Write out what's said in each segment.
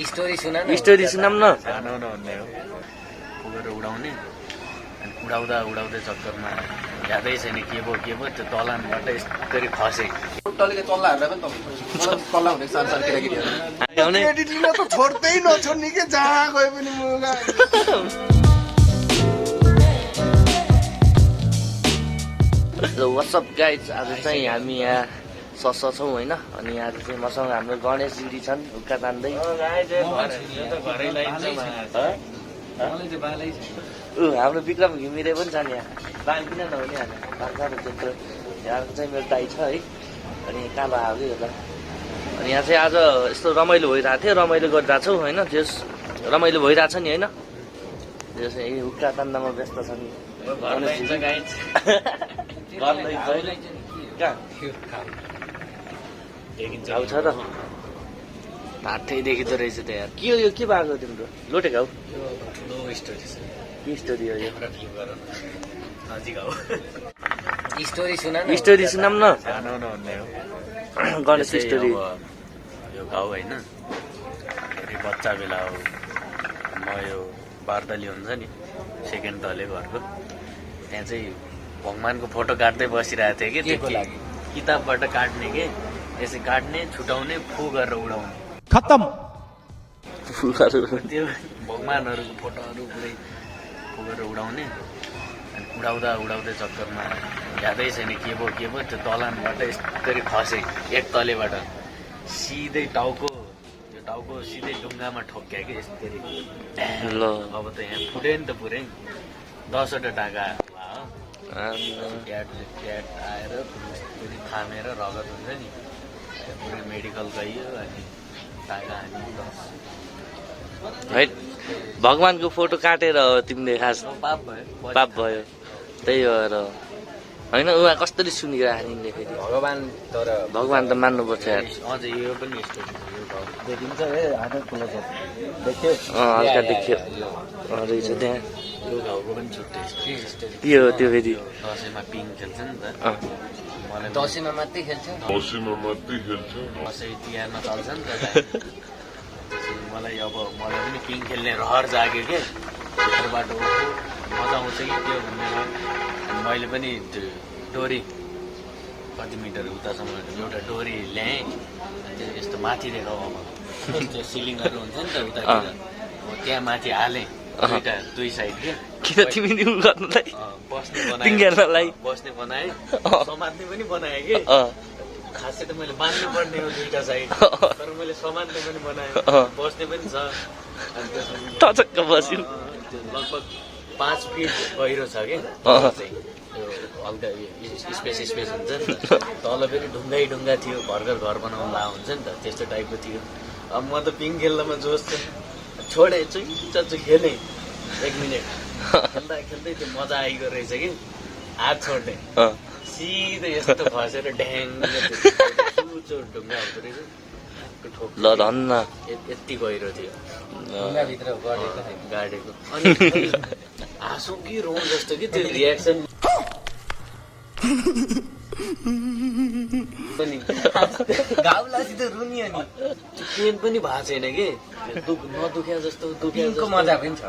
story सुनाउँ न जानु भन्ने हो पुगेर उडाउने अनि उडाउँदै चक्करमा यादै छैन के भयो त्यो तलानबाट यसरी खसे टल्लीले चल्ला हाल्दा पनि तपाईँ चल्ला हुने सानो सानो केटाकेटीहरू क्रेडिट लिन त छोड्दै नछोड्ने के जहाँ गए पनि मुगा व्हाट्सअप गाइज आज चाहिँ हामी यहाँ सस्ता छौँ होइन अनि आज चाहिँ मसँग हाम्रो गणेश दिदी छन् हुक्का तान्दै हाम्रो विक्रम घिमिरे पनि छन् यहाँ बाल किन नहुने हाल्छ त्यत्रो यहाँ चाहिँ मेरो दाइ छ है अनि कहाँ भयो होला अनि यहाँ चाहिँ आज यस्तो रमाइलो भइरहेको थियो रमाइलो गरिरहेको छौँ होइन त्यस रमाइलो भइरहेको छ नि होइन त्यो चाहिँ हुक्का तान्दामा व्यस्त छन् घाउ छ त हातै देखिँदो रहेछ त यार के हो यो के भएको तिम्रो लोटे घाउ के स्टोरी हो यो स्टोरी सुनाउँ न जानु भन्ने हो गणेश स्टोरी यो घाउ होइन बच्चा बेला हो म यो बारदली हुन्छ नि सेकेन्ड तले घरको त्यहाँ चाहिँ भगवानको फोटो काट्दै बसिरहेको थिएँ कि त्यसको लागि किताबबाट काट्ने के यसै काट्ने छुटाउने फु गरेर उडाउने खत्तम त्यो भगवानहरूको फोटोहरू पुरै फु गरेर उडाउने अनि उडाउँदै चक्करमा यादै छैन के भयो त्यो तलानबाट यसरी खसे एक तलेबाट सिधै टाउको सिधै ढुङ्गामा ठोक्या कि यसरी ल अब त यहाँ फुट्यो नि त पुरै 10वटा टाका ट्याट आएर फेरि थामेर रगत हुन्छ नि पुरै मेडिकल गइयो अनि टाका हान्यो 10 है भगवानको फोटो काटेर हो तिमीले खास पाप भयो त्यही भएर होइन उहाँ कसरी सुनियो हानिले फेरि भगवान त मान्नुपर्छ यार अझ यो पनि यस्तो देखिन्छ है आधा क्लोज देख्यो हल्का देखियो रहेछ त्यहाँ यो घाउको पनि छुट्टै के हो त्यो फेरि दसैँमा पिङ खेल्छ नि त मलाई दसैँमा मात्रै खेल्छ दसैँ तिहारमा चल्छ नि त मलाई पनि पिङ खेल्ने रहर जाग्यो के भित्रबाट मजा आउँछ कि त्यो घुम्नेमा अनि मैले पनि त्यो डोरी कति मिटर उतासम्म एउटा डोरी ल्याएँ त्यो यस्तो माथितिर अब त्यो सिलिङहरू हुन्छ नि त उतातिर त्यहाँ माथि हालेँ दुई साइड किन तिमी गर्नुलाई बस्ने बनाएँ समात्ने पनि बनाएँ कि खासै त मैले बाँध्नु पर्ने हो दुईटा साइड तर मैले समात्ने पनि बनाएँ बस्ने पनि छ अनि टचक्क बस्यो लगभग 5 फिट गहिरो छ कि त्यो हल्का स्पेस हुन्छ नि त तल फेरि ढुङ्गा थियो घर बनाउनु ला हुन्छ नि त त्यस्तो टाइपको थियो अब म त पिङ खेल्दामा जोस छोडेँ चुच्च खेलेँ 1 मिनट खेल्दै त्यो मजा आइगयो रहेछ कि हात छोड्ने सिधै यस्तो खसेर ढ्याङ ढुङ्गा हुँदो रहेछ ल धन्न यति गहिरो थियो ढुङ्गाभित्र गाडेको अनि हाँसो कि रौँ जस्तो कि त्यो रियाक्सन घाउलाई त रुनियो नि पेन पनि भएको छैन कि नदुख्या जस्तो पिङको मजा पनि छ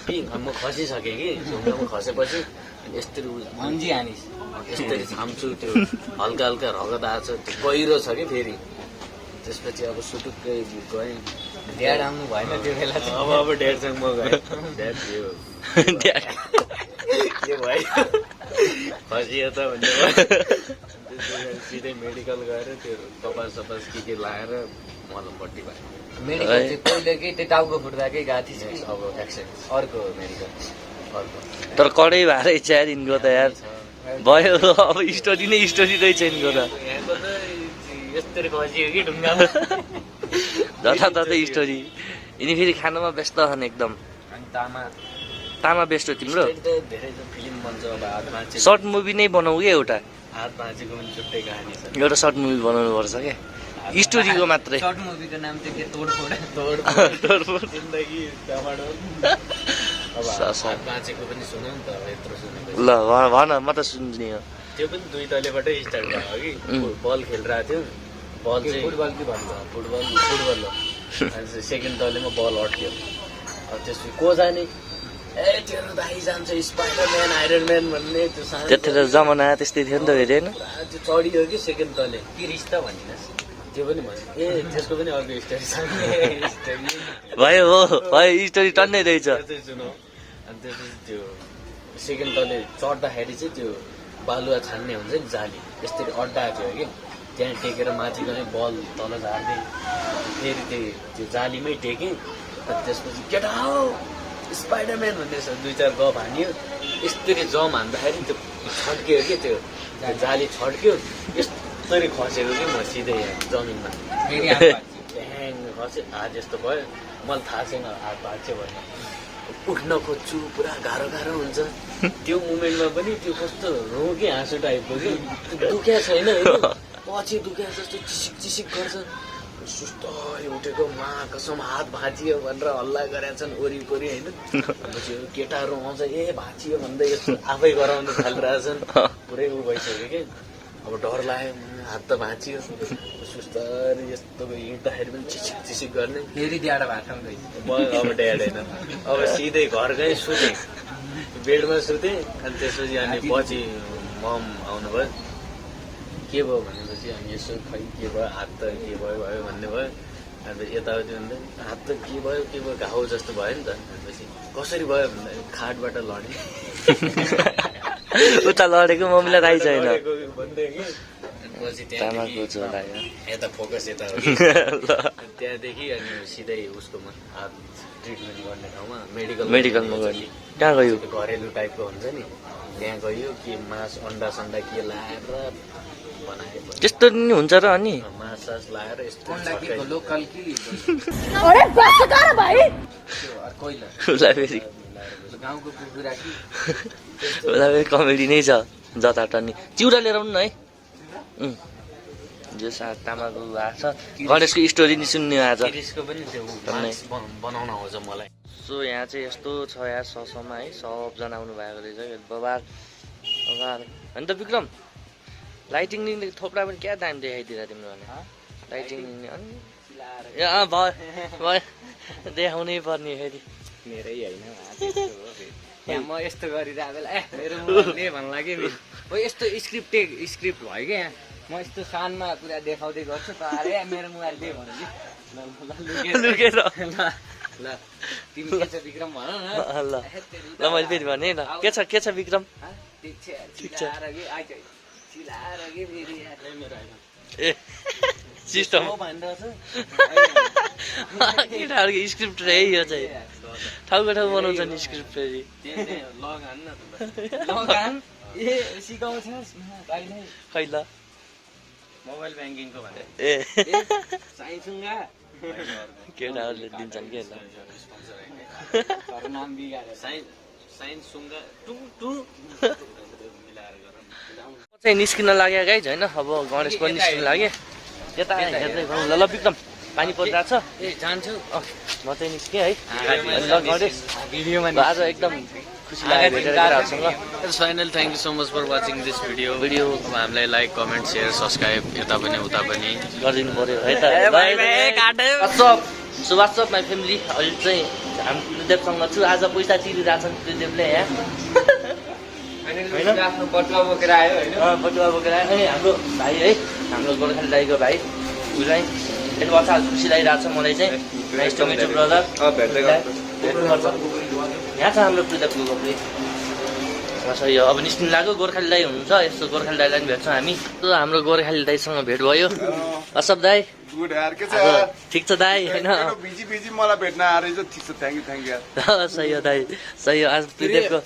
पिङ म खसिसकेँ कि ढुङ्गामा खसेपछि यस्तरी भन्जी हानिस् यस्तरी थाम्छु त्यो हल्का रगत आएको छ त्यो गहिरो छ कि फेरि त्यसपछि अब सुटुक्कै गएँ ड्याड आउनु भएन त्यो बेला अब ड्याडसँग म गएँ ड्याड के भयो खसियो त भन्ने सिधै मेडिकल गएर त्यो कपास के लाएर मलमपट्टि भयो मेडिकल चाहिँ पहिलेकै त्यो टाउको फुट्दाकै गएको थिएँ अब अर्को मेडिकल तर कडै भएर इच्छा यार यिनको त यार भयो अब स्टोरी नै स्टोरी रहेछ यिनको त यहाँको त यस्तरी खसियो कि ढुङ्गामा जताततै स्टोरी यिनी फेरि खानामा व्यस्त छन् एकदम तामा व्यस्त तिम्रो धेरै फिल्म बन्छ अब हात भाँचे सर्ट मुभी नै बनाऊ कि एउटा हात भाँचेको पनि छुट्टै कहानी छ एउटा सर्ट मुभी बनाउनु पर्छ क्या स्टोरीको मात्रै सर्ट मुभीको नाम चाहिँ के तोडफोड जिन्दगी अब हात भाँचेको पनि सुनौ नि त यत्रो सुनेको ल भन म त सुन्ने हो त्यो पनि 2 तलेबाटै स्टार्ट भयो कि बल खेलिरहेको थियो बल चाहिँ फुटबल कि भन्छ फुटबल अनि सेकेन्ड तलेमा बल अड्क्यो अब त्यसपछि को जाने ए तेरो दाइ जान्छ स्पाइडरम्यान आइरनम्यान भन्ने त्यो सानो त्यतिखेर जमाना त्यस्तै थियो नि त हेरे होइन त्यो चढियो कि सेकेन्ड तले के रिस त भनिदिनुहोस् त्यो पनि भन्नु ए त्यसको पनि अर्को स्टोरी छ भयो हो भयो स्टोरी टन्नै रहेछ सुनौ अनि त्यसपछि त्यो सेकेन्ड तले चढ्दाखेरि चाहिँ त्यो बालुवा छान्ने हुन्छ नि जाली यसरी अड्डा थियो कि त्यहाँ टेकेर माथि गएँ बल तल झार्दै फेरि त्यो जालीमै टेकेँ अनि त्यसपछि केटा हो स्पाइडरम्यान भन्ने 2-4 गफ हान्यो यसरी जम हान्दाखेरि त्यो छड्क्यो कि त्यो जाली छड्क्यो यसरी खसेको कि म सिधै यहाँ जमिनमा ढ्याङ खसेँ हात यस्तो भयो मलाई थाहा छैन हात भाँच्यो भने उठ्न खोज्छु पुरा गाह्रो हुन्छ त्यो मुमेन्टमा पनि त्यो कस्तो हो कि हाँसो टाइपको कि दुख्या छैन पछि दुख्या जस्तो चिसिक गर्छ सुस्तै उठेको मा कसम हात भाँचियो भनेर हल्ला गरेका छन् वरिपरि होइन केटाहरू आउँछ ए भाँचियो भन्दै यस्तो आफै गराउनु थालिरहेछन् पुरै उ भइसक्यो कि अब डर लाग्यो हात त भाँचियो सुस्तरी यस्तो हिँड्दाखेरि पनि चिसिक गर्ने फेरि ड्याडा भाँचाउँदै अब ड्याड होइन अब सिधै घर गएँ सुतेँ बेडमा सुतेँ अनि त्यसपछि अनि पछि मम आउनुभयो के भयो भनेपछि अनि यसो खै के भयो हात त के भयो भन्ने भयो अनि यताउति भन्दा हात त के भयो घाउ जस्तो भयो नि त भनेपछि कसरी भयो भन्दा खाटबाट लडेँ उता लडेको मम्मीलाई थाहै छैन भन्दै कि पछि त्यहाँदेखि यता फोकस यता त्यहाँदेखि अनि सिधै उसकोमा हात ट्रिटमेन्ट गर्ने ठाउँमा मेडिकलमा गर्ने कहाँ गयो घरेलु टाइपको हुन्छ नि त्यहाँ गयो के मास अन्डा सन्डा के लाएर बनायो त्यस्तो नि हुन्छ र अनि मास सास लाएर यस्तो लोकल कि उसलाई फेरि गाउँको कुकुरा कि उसलाई फेरि कमेडी नै छ जताटनी चिउरा लिएर आउनु न है जो तामाको आएको छ गणेशको स्टोरी नि सुन्ने आज पनि त्यो बनाउन आउँछ मलाई सो यहाँ चाहिँ यस्तो छ यहाँ ससमा है सबजना आउनु भएको रहेछ बबार होइन त विक्रम लाइटिङ थोप्रा पनि क्या दाम देखाइदिएर तिम्रो भने लाइटिङ ए भयो देखाउनै पर्ने फेरि मेरै होइन म यस्तो गरिरहेको बेला मेरो मुखले भन्ला कि हो यस्तो स्क्रिप्ट भयो क्या यहाँ म यस्तो सानमा कुरा देखाउँदै गर्छु त अरे मेरो मोबाइल दे भन्नु कि लुकेर ल तिमी के छ विक्रम भन न ल मैले फेरि भने ल के छ विक्रम ए सिस्टम केटाहरूको स्क्रिप्ट रहे यो चाहिँ ठाउँको ठाउँ बनाउँछ नि स्क्रिप्ट फेरि खै ल मोबाइल ब्याङ्किङको भने ए केटाहरूले दिन्छन् के ल चाहिँ निस्किन लाग्यो गाइज होइन अब गणेश पनि निस्किन लाग्यो यता हेर्दै गरौँ ल विक्रम पानी परिरहेको छ ए जान्छु म चाहिँ निस्केँ है ल गणेश भिडियोमा आज एकदम खुसी लाग्यो भेटेर केटाहरूसँग final thank you so much for watching this video अब हामीलाई लाइक कमेन्ट सेयर सब्सक्राइब यता पनि उता पनि गरिदिनु पर्यो है त सुभाष माई फ्यामिली अहिले चाहिँ हामी त्रिदेवसँग छु आज पैसा तिरिरहेछन् त्रिदेवले यहाँ आफ्नो बटुवा बोकेर आयो होइन बटुवा बोकेर आयो अनि हाम्रो भाइ है हाम्रो गोर्खाली दाइको भाइ उसलाई भेट गर्छ आज खुसी लागिरहेको छ मलाई चाहिँ nice to meet you brother यहाँ छ हाम्रो त्रिदेवको गोप्री सही हो अब निस्किनु लाग्यो गोर्खाली दाइ हुनुहुन्छ यस्तो गोर्खाली दाइलाई पनि भेट्छौँ हामी हाम्रो गोर्खाली दाइसँग भेट भयो असब दाई गुड यार के छ ठिक छ दाई होइन बिजी मलाई भेट्न आएर ठिक छ थ्याङ्क यू सही हो दाई सही हो आज त्रिदेवको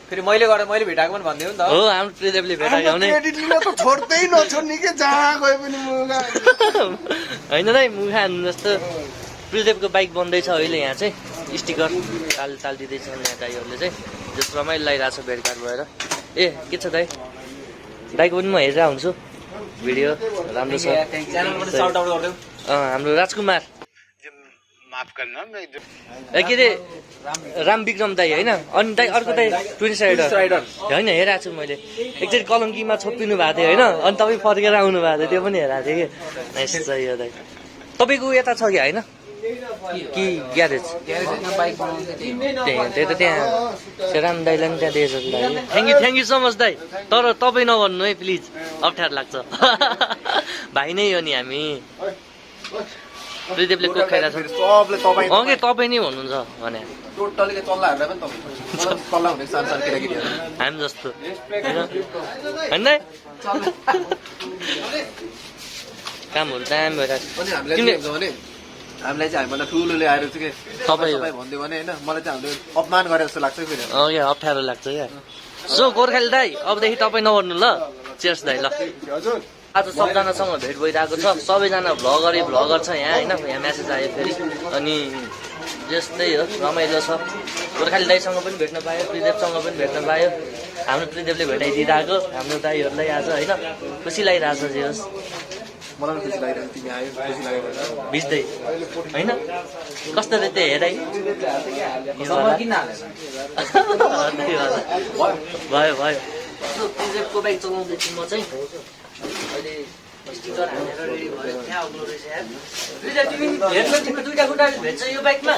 फेरि मैले भेटाएको पनि भनिदियो नि त हो हाम्रो त्रिदेवले भेटाएको हुने एडिट लिन त छोड्दै नछोड्ने के जहाँ गए पनि मुगा होइन दाइ मुखा हान्नु जस्तो त्रिदेवको बाइक बन्दैछ अहिले यहाँ चाहिँ स्टिकर ताल दिँदैछ यहाँ दाइहरूले चाहिँ जस्तो रमाइलो लागिरहेको छ भेटघाट भएर ए के छ दाइ दाइको पनि म हेरेर हुन्छु भिडियो राम्रो छ हाम्रो राजकुमार के अरे राम विक्रम दाई होइन अनि दाई अर्को दाई टुरिस्ट राइडर होइन हेरेको छु मैले एकचोटि कलङ्कीमा छोपिनु भएको थियो होइन अनि तपाईँ फर्केर आउनु भएको थियो त्यो पनि हेरेको थिएँ कि नाइस छ यो दाई तपाईँको यता छ कि होइन कि ग्यारेज बाइक बनाउँदै त्यही त त्यहाँ राम दाईलाई पनि त्यहाँ दिएछ दाई थ्याङ्क यू सो मच दाई तर तपाईँ नभन्नु है प्लिज अप्ठ्यारो लाग्छ भाइ नै हो नि हामी त्रिदेवले कोक खाइरहेको सबले तपाईँ छ कि तपाईँ नै हुनुहुन्छ भने टोटल्ली चल्लाहरूलाई पनि तपाईँ चल्ला हुँदैछ सानो सानो केटाकेटीहरू हामी जस्तो होइन दाइ कामहरू दामी भइरहेको अनि हामीलाई के हुन्छ भने हामीलाई चाहिँ हामीभन्दा ठुलोले आएर चाहिँ के तपाईँ तपाईँ भन्दै भने होइन मलाई चाहिँ हामीले अपमान गरे जस्तो लाग्छ फेरि क्या अप्ठ्यारो लाग्छ क्या सो गोर्खाली दाई अबदेखि तपाईँ नभन्नु ल चेयर्स दाई ल हजुर आज सबजनासँग भेट भइरहेको छ सबैजना भ्लगर छ यहाँ होइन यहाँ म्यासेज आयो फेरि अनि जस्तै हो रमाइलो छ गोर्खाली दाईसँग पनि भेट्न पायो त्रिदेवसँग पनि भेट्न पायो हाम्रो त्रिदेवले भेटाइदिइरहेको हाम्रो दाईहरूलाई आज होइन खुसी लागिरहेको छ जे होस् मलाई पनि खुसी लागिरहेको तिमी आयो खुसी लाग्यो भिज्दै होइन कस्तो रे त्यो हेराइ भयो भयो त्रिदेवको बाइक चलाउँदैछु म चाहिँ अहिले स्टिकर हालेर रेडी भयो त्यहाँ अग्लो रहेछ यार त्रिदेव तिमी हेर्नु तिम्रो दुईटा खुट्टा भेट्छ यो बाइकमा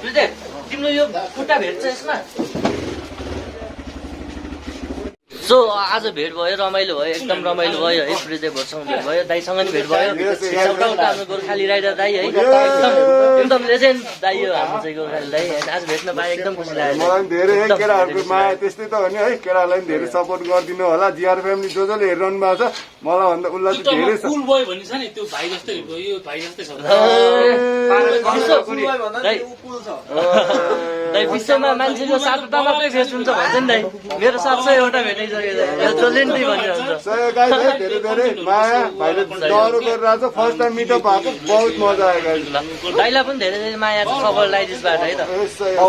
त्रिदेव तिम्रो यो खुट्टा भेट्छ यसमा सो आज भेट भयो रमाइलो भयो एकदम रमाइलो भयो है त्रिदेवहरूसँग भेट भयो दाईसँग नि भेट भयो एउटा हाम्रो गोर्खाली राइडर दाई है एकदम लेजेन्ड दाई हो हाम्रो चाहिँ गोर्खाली दाई आज भेट्न पाए एकदम खुसी लाग्यो मलाई पनि धेरै है केटाहरूको माया त्यस्तै त हो नि है केटालाई पनि धेरै सपोर्ट गरिदिनु होला जिआर फ्यामिली जसले हेरिरहनु भएको छ मलाई भन्दा उसलाई चाहिँ धेरै कुल बोय भनिन्छ नि त्यो भाइ जस्तै यो भाइ जस्तै छ दाई विश्वमा मान्छेको 7 मात्रै फेस हुन्छ भन्छ नि दाई मेरो 700 भेटाइसक्यो जसले भन्छ धेरै धेरै माया भाइले डरो गरिरहेको छ फर्स्ट टाइम मिटअप भएको बहुत मजा आयो गाइस दाइलाई पनि धेरै धेरै माया छ सबै लाइदिसबाट है त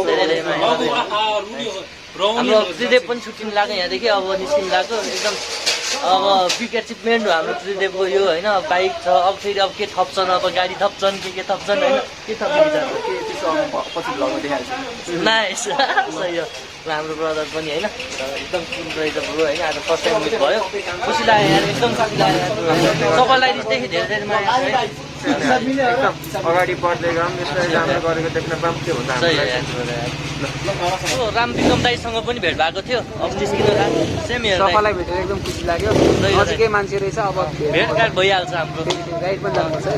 धेरै धेरै माया हाम्रो त्रिदेव पनि छुट्टिनु लाग्यो यहाँदेखि अब निस्किनु लाग्यो एकदम अब बिग एचिभमेन्ट हो हाम्रो त्रिदेवको यो होइन बाइक छ अब फेरि अब के थप्छन् अब गाडी थप्छन् के थप्छन् होइन के थप्छन् नाइस सही हो हाम्रो ब्रदर पनि होइन एकदम कुल रहेछ ब्रो होइन आज फर्स्ट टाइम मिट भयो खुसी लाग्यो यार एकदम खुसी लाग्यो सबैलाई त्यही धेरै धेरै माया छ है एकदम अगाडि बढ्दै गयौँ यसलाई राम्रो गरेको देख्न पाऊँ त्यो भन्दा राम विक्रम दाईसँग पनि भेट भएको थियो अब निस्किनु सेम हेर्दा सबैलाई भेटेर एकदम खुसी लाग्यो नजिकै मान्छे रहेछ अब भेटघाट भइहाल्छ हाम्रो गाइड पनि जानुपर्छ है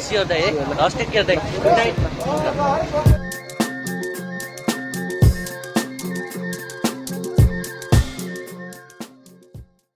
सियोर दाई है हस् टेक केयर दाई गुड नाइट